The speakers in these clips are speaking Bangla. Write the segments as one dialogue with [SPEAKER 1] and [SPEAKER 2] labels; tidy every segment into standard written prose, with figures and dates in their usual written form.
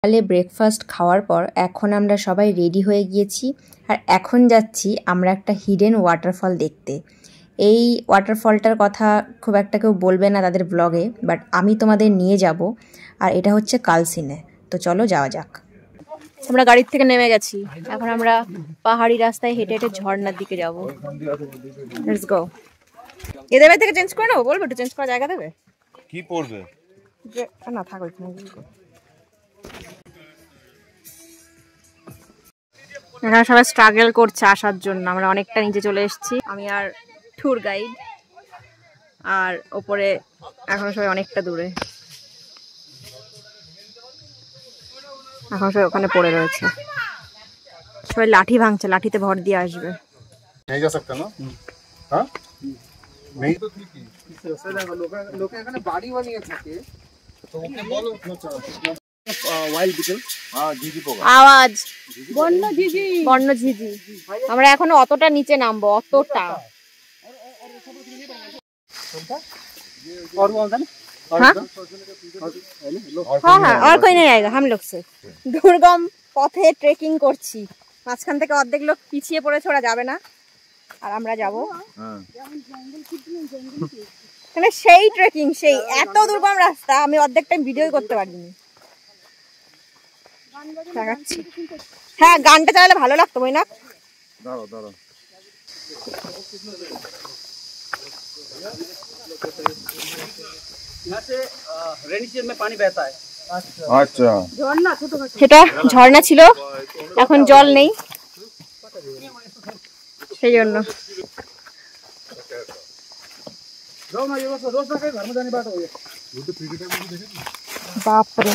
[SPEAKER 1] সকালে ব্রেকফাস্ট খাওয়ার পর এখন আমরা সবাই রেডি হয়ে গিয়েছি আর এখন যাচ্ছি আমরা একটা হিডেন ওয়াটারফল দেখতে। এই ওয়াটারফলটার কথা খুব একটা কেউ বলবে না তাদের ব্লগে, বাট আমি তোমাদের নিয়ে যাব। আর এটা হচ্ছে কালসিনে। তো চলো যাওয়া যাক। আমরা গাড়ির থেকে নেমে গেছি, এখন আমরা পাহাড়ি রাস্তায় হেঁটে হেঁটে ঝর্ণার দিকে যাব। Let's go. এদের বাড়ি থেকে চেঞ্জ করে নেবো, বলবো একটু চেঞ্জ করার জায়গা দেবে?
[SPEAKER 2] কি পড়বে
[SPEAKER 1] না থাকো এখানে। এখানে সবাই স্ট্রাগল করছে আসার জন্য, আমরা অনেকটা নিচে চলে এসেছি। আমি আর ট্যুর গাইড, আর ওপরে এখনো সবাই অনেকটা দূরে, এখন সবাই ওখানে পড়ে রয়েছে। সবাই লাঠি ভাঙছে, লাঠিতে ভর দিয়ে আসবে।
[SPEAKER 2] नहीं जा सकता ना? हाँ नहीं तो ठीक ही लोग এখানে বাড়ি বানিয়ে থাকে, তো ওকে বলো ওয়াইল্ড বিটেল। হ্যাঁ ঝিঝি পোকা
[SPEAKER 1] আওয়াজ বন্য ঝিঝি, বন্য ঝিঝি। আমরা এখনো অতটা নিচে নামবো, অতটা। হ্যাঁ আর কোই নেই আয়েগা, हम लोग से দুর্গম পথে ট্রেকিং করছি। মাঝখান থেকে অর্ধেক লোক পিছিয়ে পড়েছে, ওরা যাবে না আর আমরা যাব। মানে সেই ট্রেকিং, সেই এত দুর্গম রাস্তা, আমি অর্ধেক টাইম ভিডিও করতে পারিনি। হ্যাঁ গানটা চালালে ভালো লাগতো বই না।
[SPEAKER 2] দাঁড়াও দাঁড়াও, আচ্ছা
[SPEAKER 1] সেটা ঝর্ণা ছিল, এখন জল নেই, সেই জন্য। বাপরে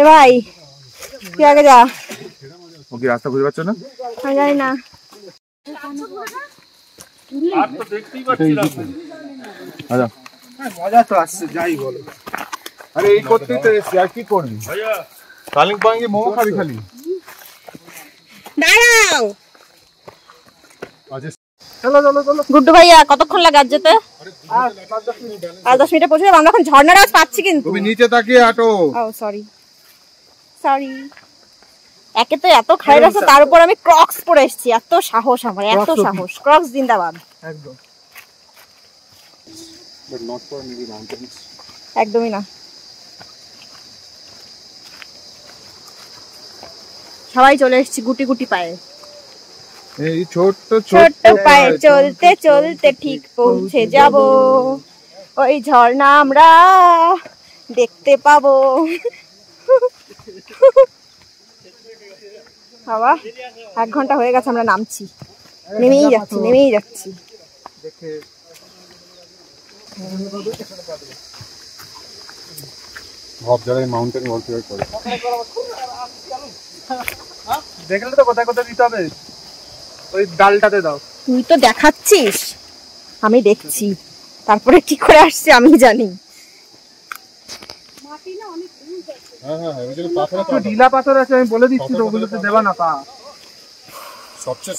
[SPEAKER 1] এ ভাই তুই আগে যা।
[SPEAKER 2] ও কি রাস্তা খুঁজে পাচ্ছ না?
[SPEAKER 1] আমি জানি না।
[SPEAKER 2] মজা তো আসছে, যাই বলো। আরে এই করতেই তো এসছি, আর কি করবি? কালিম্পং এ মোমো খাবি খালি?
[SPEAKER 1] দাঁড়াও
[SPEAKER 2] চলো চলো চলো।
[SPEAKER 1] গুড্ডু ভাইয়া কতক্ষণ লাগে আজ যেতে? আর 10 মিনিটে পৌঁছে যাবো। আমরা এখন ঝর্ণার আওয়াজ পাচ্ছি কিন্তু।
[SPEAKER 2] তুমি নিচে তাকিয়ে হাঁটো।
[SPEAKER 1] ও সরি সরি। একে তো এত খাই রাস্তা, তার উপর আমি ক্রক্স পরে এসেছি। এত সাহস আমার, এত সাহস। ক্রক্স জিন্দাবাদ।
[SPEAKER 2] একদম। But not for maybe mountains.
[SPEAKER 1] একদমই না। সবাই চলে এসেছি গুটি গুটি পায়ে।
[SPEAKER 2] এই ছোট্ট
[SPEAKER 1] ছোট্ট পায়ে চলতে চলতে ঠিক পৌঁছে যাব, ওই ঝর্ণা আমরা দেখতে পাবো। বাবা 1 ঘন্টা হয়ে গেছে, আমরা নামছি, নেমেই যাচ্ছি।
[SPEAKER 2] সব জায়গায় মাউন্টেন ওয়ালপেপার করে
[SPEAKER 3] দেখলে তো কোথায় কোথায় দিতে হবে, ওই ডালটাতে দাও।
[SPEAKER 1] তুই তো দেখাচ্ছিস, আমি দেখছি, তারপরে কি করে আসছে আমি জানি।
[SPEAKER 3] ঢিলা পাথর আছে, আমি বলে দিচ্ছি তো, ওগুলোতে দেবা না পা।
[SPEAKER 2] সবচেয়ে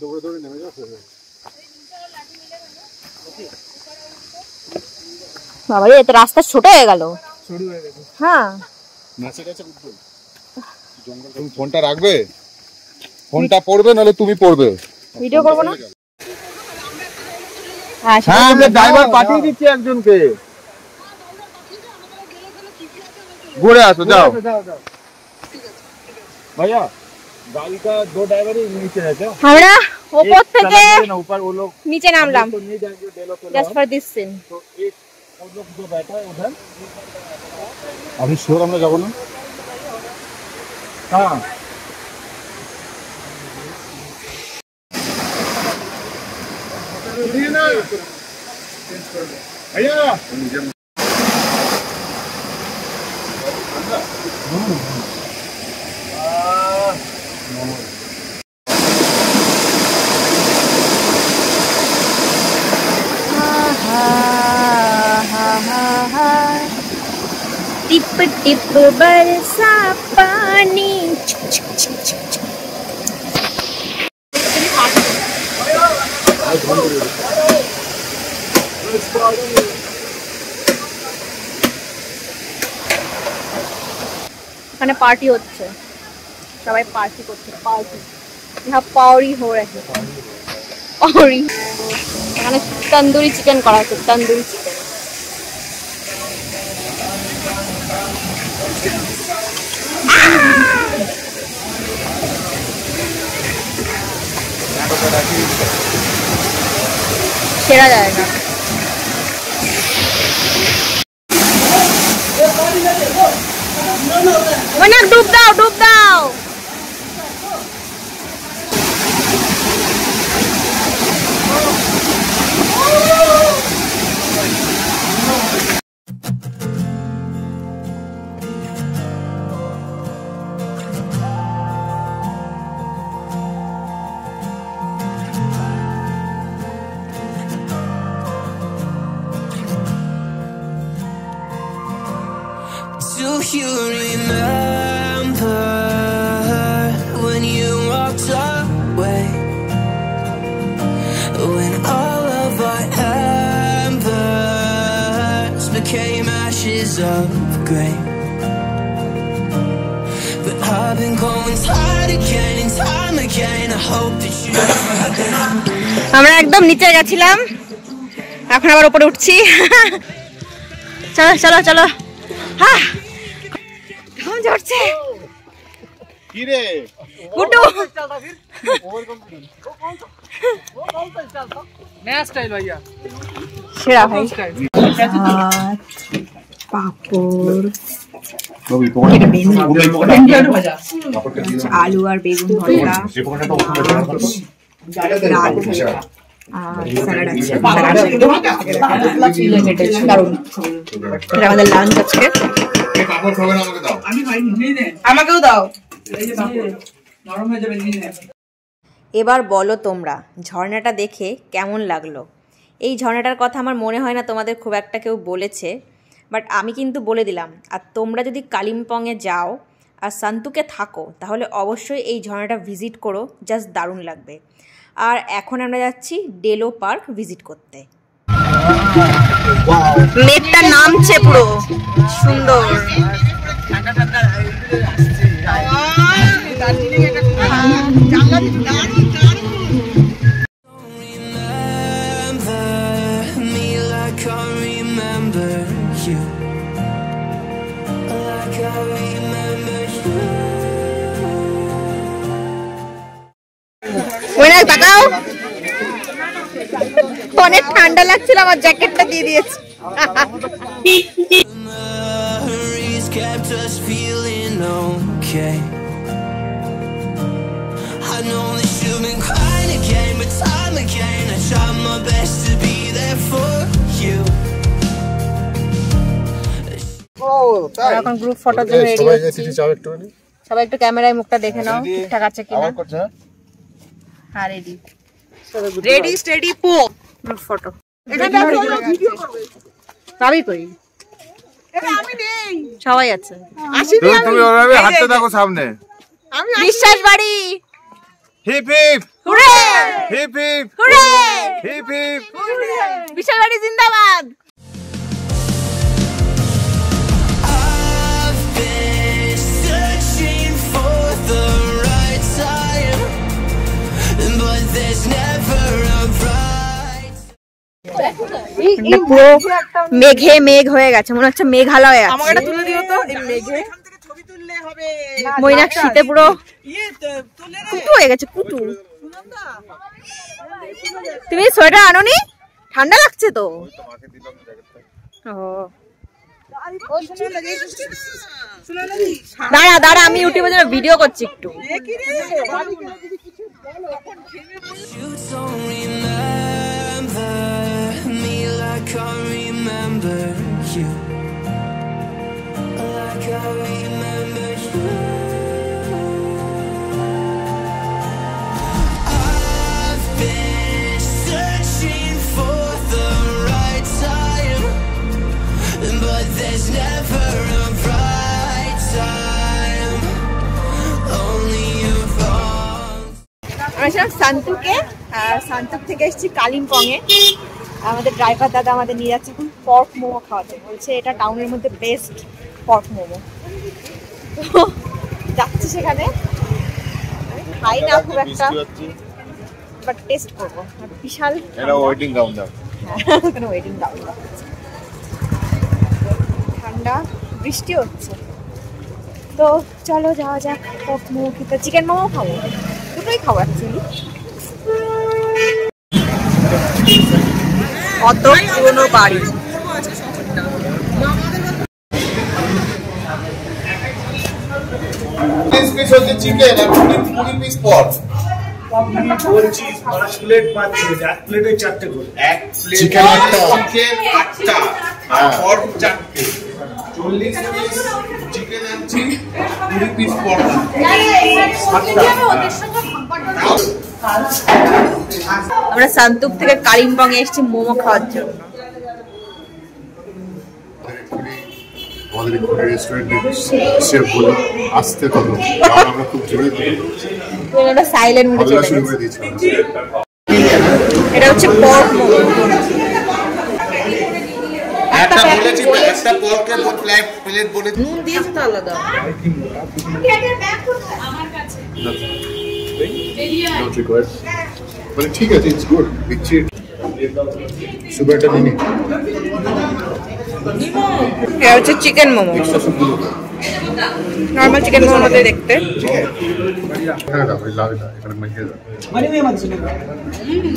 [SPEAKER 2] দৌড়ে দৌড়ে নেমে যাও।
[SPEAKER 1] বাবা রে, এত রাস্তা ছোট হয়ে গেল। হ্যাঁ
[SPEAKER 2] নাচে গেছে বুঝছো? তুমি ফোনটা রাখবে, ফোনটা পড়বে নাহলে তুমি পড়বে।
[SPEAKER 1] ভিডিও করবো না।
[SPEAKER 2] হ্যাঁ আমরা ড্রাইভার পাঠিয়ে দিচ্ছি একজনকে, ঘুরে আসো যাও। ভাইয়া गाड़ी का 2 ड्राइवर ही नीचे है क्या?
[SPEAKER 1] আমরা উপর থেকে
[SPEAKER 2] ऊपर वो लोग
[SPEAKER 1] নিচে নামলাম
[SPEAKER 2] तो नहीं जाएंगे डेलो पे,
[SPEAKER 1] জাস্ট ফর দিস সিন।
[SPEAKER 2] तो एक वो लोग जो बैठा है उधर। अभी श्योर আমরা যাব না? हां भैया
[SPEAKER 1] टिप टिप बरसा पानी। এখানে পার্টি হচ্ছে, সবাই পার্টি করছে। পার্টি পাওরি হয়ে আছে, পাওরি। এখানে তন্দুরি চিকেন করা হচ্ছে, তন্দুরি চিকেন। সেরা যায় না। মানে ডুব দাও, ডুব দাও।
[SPEAKER 4] Do you remember when you walked away? When all of our embers became ashes of grey. But I've been going time again and time again. I hope that you
[SPEAKER 1] আমরা একদম নিচে গেছিলাম, এখন আবার উপরে উঠছি। চলো চলো চলো। হ্যাঁ ঘাম ঝরছে।
[SPEAKER 2] কি রে
[SPEAKER 1] গুটু
[SPEAKER 3] नया स्टाइल भैया,
[SPEAKER 1] সেরা ভাই। পাপড়, আলু আর বেগুন ভর্তা, স্যালাড আছে, আমাদের লাঞ্চ আজকে।
[SPEAKER 5] আমাকেও দাও।
[SPEAKER 1] এবার বলো তোমরা ঝর্ণাটা দেখে কেমন লাগলো? এই ঝর্ণাটার কথা আমার মনে হয় না তোমাদের খুব একটা কেউ বলেছে, বাট আমি কিন্তু বলে দিলাম। আর তোমরা যদি কালিম্পংয়ে যাও আর সান্তুকে থাকো তাহলে অবশ্যই এই ঝর্ণাটা ভিজিট করো, জাস্ট দারুণ লাগবে। আর এখন আমরা যাচ্ছি ডেলো পার্ক ভিজিট করতে। মেঘটা নামছে পুরো সুন্দর। তাকাও, অনেক ঠান্ডা লাগছিল, আমার জ্যাকেটটা দিয়ে দিয়েছি। Kept us feeling okay. I know that you've been crying again, but time again I tried my best to be there for you. এখন গ্রুপ ফটোর জন্য রেডি হচ্ছি। সবাই একটু ক্যামেরায় মুখটা দেখে নাও ঠিকঠাক আছে কিনা। হ্যাঁ রেডি,
[SPEAKER 5] রেডি স্টেডি পো।
[SPEAKER 1] গ্রুপ ফটো
[SPEAKER 5] এখানে ভিডিও করবে।
[SPEAKER 1] সবই করি,
[SPEAKER 5] আমি নেই,
[SPEAKER 1] সবাই আছে।
[SPEAKER 2] তুমি ওভাবে হাঁটতে থাকো সামনে।
[SPEAKER 5] আমি
[SPEAKER 1] Biswas Bari.
[SPEAKER 2] Hip hip
[SPEAKER 1] hooray,
[SPEAKER 2] hip hip
[SPEAKER 1] hooray,
[SPEAKER 2] hip hip.
[SPEAKER 1] Biswas Bari জিন্দাবাদ।
[SPEAKER 4] I've been searching for the right time, but there's never a right.
[SPEAKER 1] পুরো মেঘে মেঘ হয়ে গেছে, মনে হচ্ছে মেঘালয় আছে।
[SPEAKER 5] আমাকে এটা তুলে দিও তো, এই মেঘে এখান থেকে ছবি তুললে হবে।
[SPEAKER 1] মৈনাক শীতে পুরো
[SPEAKER 5] তুলে
[SPEAKER 1] কুটু হয়ে গেছে, কুটু। তুমি সোয়েটার আনোনি? ঠান্ডা লাগছে তো। দাঁড়া দাঁড়া, আমি ইউটিউবে জন্য ভিডিও করছি একটু।
[SPEAKER 4] You don't remember me like I remember you, like I remember you. I've been searching for the right time, but there's never a right time, only a wrong.
[SPEAKER 1] আমরা ছিলাম সান্তুকে, সান্তুক থেকে এসেছি কালিম্পং এ। আমাদের ড্রাইভার দাদা আমাদের নিয়ে যাচ্ছে এখন পর্ক মোমো খাওয়াতে, বলছে এটা টাউনের মধ্যে বেস্ট পর্ক মোমো। তো যাচ্ছি সেখানে, আমি খাই না খুব একটা, বাট টেস্ট করবো। বিশাল
[SPEAKER 2] ওয়েটিং কাউন্টার,
[SPEAKER 1] এখানে ওয়েটিং কাউন্টার, ঠান্ডা, বৃষ্টি হচ্ছে। তো চলো যাওয়া যাক। মোমো খেতে, চিকেন মোমো খাবো, দুটোই খাবো অ্যাকচুয়ালি। কত পুরনো বাড়ি।
[SPEAKER 2] চিকেন আর 20 পিস পট,
[SPEAKER 6] বলছি 5 প্লেট পাচ্ছি, এক প্লেটে 4টে করে,
[SPEAKER 2] এক প্লেট চিকেন 8টা আর পট 4টে, 40 পিস চিকেন আনছি, 20 পিস পট।
[SPEAKER 1] আমরা সান্তুক থেকে কালিম্পং এ এসেছি মোমো খাওয়ার জন্য।
[SPEAKER 7] আমাদের এখানে রেস্টুরেন্টে শেফ বলে আসতে হলো, কারণ আমরা খুব জোরে
[SPEAKER 1] আমরা সাইলেন্ট মোডে চলে
[SPEAKER 7] শুরু
[SPEAKER 1] গেছি।
[SPEAKER 7] করে দিয়েছিলাম।
[SPEAKER 1] এটা হচ্ছে পর্ক মোমো।
[SPEAKER 2] একটা বলেছি, একটা পর্কের প্লেট বলে
[SPEAKER 5] নুন দিয়েছে তো আলাদা।
[SPEAKER 7] Not required. মানে ঠিক আছে, ইটস গুড। দিচ্ছি সুগারটা নিনি।
[SPEAKER 1] এটা হচ্ছে চিকেন মোমো, নরমাল চিকেন মোমোর মতো দেখতে।
[SPEAKER 7] হ্যাঁ না, ওই লাগে না, এখানে মাখিয়ে দাও।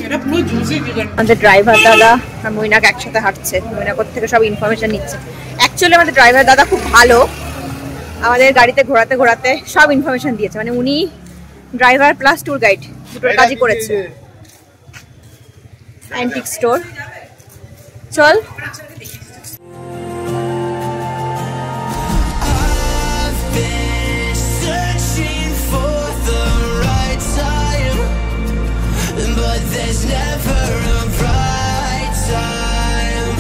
[SPEAKER 5] এটা পুরো জুসি চিকেন।
[SPEAKER 1] আমাদের ড্রাইভার দাদা আর মৈনাক একসাথে হাঁটছে, মৈনাকর থেকে সব ইনফরমেশন নিচ্ছে। অ্যাকচুয়ালি আমাদের ড্রাইভার দাদা খুব ভালো, আমাদের গাড়িতে ঘোরাতে ঘোরাতে সব ইনফরমেশন দিয়েছে। মানে উনি ড্রাইভার প্লাস ট্যুর গাইড দুটোর কাজই করেছে। অ্যান্টিক স্টোর, চল।
[SPEAKER 4] Searching for the right time, but there's never a right time.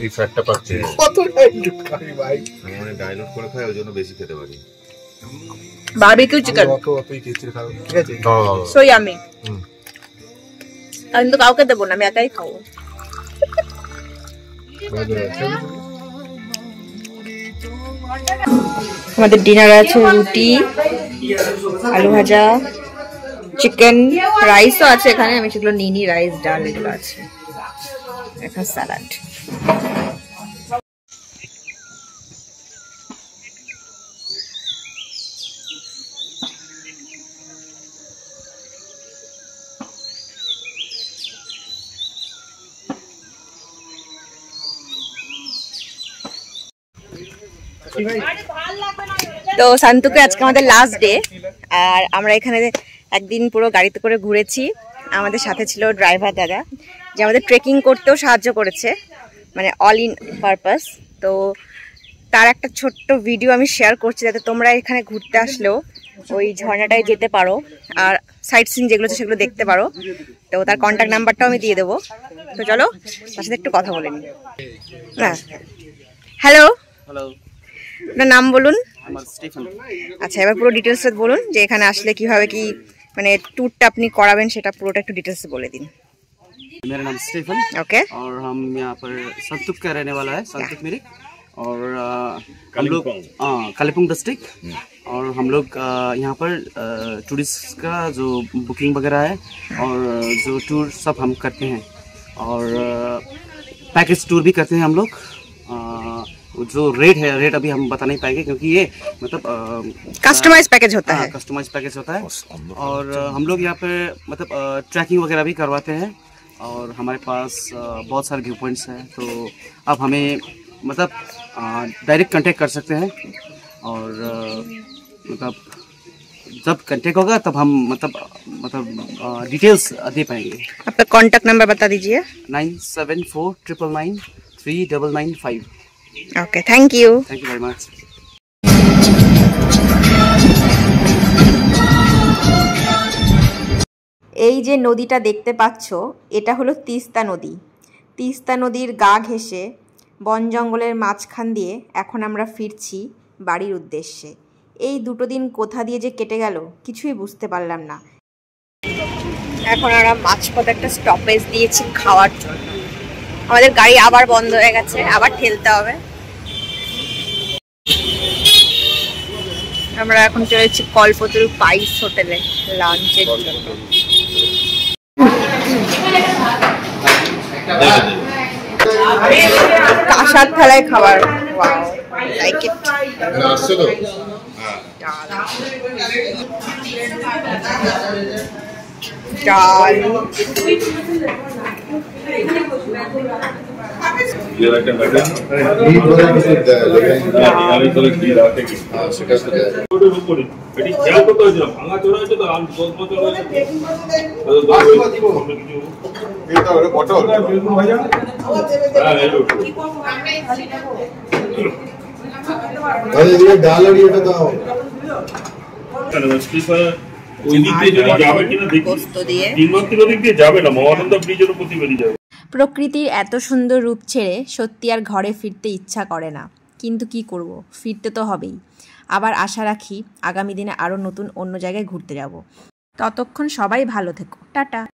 [SPEAKER 7] এই ফ্যাটটা পাচ্ছে
[SPEAKER 2] কতটা একটু খাই ভাই,
[SPEAKER 7] মানে ডাইলুট করে খাই, ওই জন্য বেশি খেতে পারি।
[SPEAKER 1] বারবিকিউ চিকেন,
[SPEAKER 2] অতই খেতে খাও, ঠিক আছে?
[SPEAKER 1] So yummy. আমি তো কাউকে দেবো না, আমি একাই খাবো। আমাদের ডিনারে আছে রুটি, আলু ভাজা, চিকেন, রাইসও আছে এখানে, আমি সেগুলো নিইনি, রাইস ডাল এগুলো আছে, এখন স্যালাড। তো শান্তুকে আজকে আমাদের লাস্ট ডে, আর আমরা এখানে একদিন পুরো গাড়িতে করে ঘুরেছি। আমাদের সাথে ছিল ড্রাইভার দাদা, যে আমাদের ট্রেকিং করতেও সাহায্য করেছে, মানে অল ইন পারপাস। তো তার একটা ছোট্ট ভিডিও আমি শেয়ার করছি, যাতে তোমরা এখানে ঘুরতে আসলেও ওই ঝর্ণাটায় যেতে পারো আর সাইট সিন যেগুলো আছে সেগুলো দেখতে পারো। তো তার কন্ট্যাক্ট নাম্বারটাও আমি দিয়ে দেবো। তো চলো তার সাথে একটু কথা বলে নিই। হ্যাঁ, হ্যালো,
[SPEAKER 8] হ্যালো,
[SPEAKER 1] আপনার নাম বলুন।
[SPEAKER 8] আমার স্টিফেন।
[SPEAKER 1] আচ্ছা, এবার পুরো ডিটেলস বলুন যে এখানে আসলে কিভাবে কি মানে ট্যুরটা আপনি করাবেন, সেটা পুরোটা একটু ডিটেলস বলে দিন।
[SPEAKER 8] मेरा नाम स्टीफन,
[SPEAKER 1] ओके,
[SPEAKER 8] और हम यहाँ पर संतुक का रहने वाला है, संतुक मिरिक, और हम लोग कालिम्पोंग डिस्ट्रिक्ट, और हम लोग यहाँ पर टूरिस्ट का जो बुकिंग वगैरह है और जो टूर सब हम करते हैं, और पैकेज टूर भी करते हैं हम लोग। जो रेट है, रेट अभी हम बता नहीं पाएंगे क्योंकि ये मतलब
[SPEAKER 1] कस्टमाइज पैकेज होता है।
[SPEAKER 8] कस्टमाइज पैकेज होता है, और हम लोग यहाँ पे मतलब ट्रैकिंग वगैरह भी करवाते हैं, और हमारे पास बहुत सारे व्यू पॉइंट्स हैं। तो अब हमें मतलब डायरेक्ट कांटेक्ट कर सकते हैं, और मतलब जब कांटेक्ट होगा तब हम मतलब डिटेल्स दे पाएंगे।
[SPEAKER 1] आपका कॉन्टैक्ट नंबर बता दीजिए।
[SPEAKER 8] 9749993995।
[SPEAKER 1] Okay, thank you.
[SPEAKER 8] Thank you very much.
[SPEAKER 1] এই যে নদীটা দেখতে পাচ্ছ, এটা হলো তিস্তা নদী। তিস্তা নদীর গা ঘেঁষে বন জঙ্গলের মাঝখান দিয়ে এখন আমরা ফিরছি বাড়ির উদ্দেশ্যে। এই দুটো দিন কোথা দিয়ে যে কেটে গেল কিছুই বুঝতে পারলাম না। এখন আমরা মাঝপথে একটা স্টপেজ দিয়েছি খাওয়ার জন্য। আমাদের গাড়ি আবার বন্ধ হয়ে গেছে, আবার ঠেলতে হবে। আমরা এখন চলেছি কল্পতরু পাইস হোটেলে লাঞ্চের জন্য। কাঁসার থালায় খাবার, লাইক ইট।
[SPEAKER 7] আসছে তো
[SPEAKER 1] ডাল,
[SPEAKER 7] ডাল আর এটা দাও।
[SPEAKER 1] প্রকৃতির এত সুন্দর রূপ ছেড়ে সত্যি আর ঘরে ফিরতে ইচ্ছা করে না, কিন্তু কি করব, ফিরতে তো হবেই। আবার আশা রাখি আগামী দিনে আরও নতুন অন্য জায়গায় ঘুরতে যাব। ততক্ষণ সবাই ভালো থেকো, টাটা।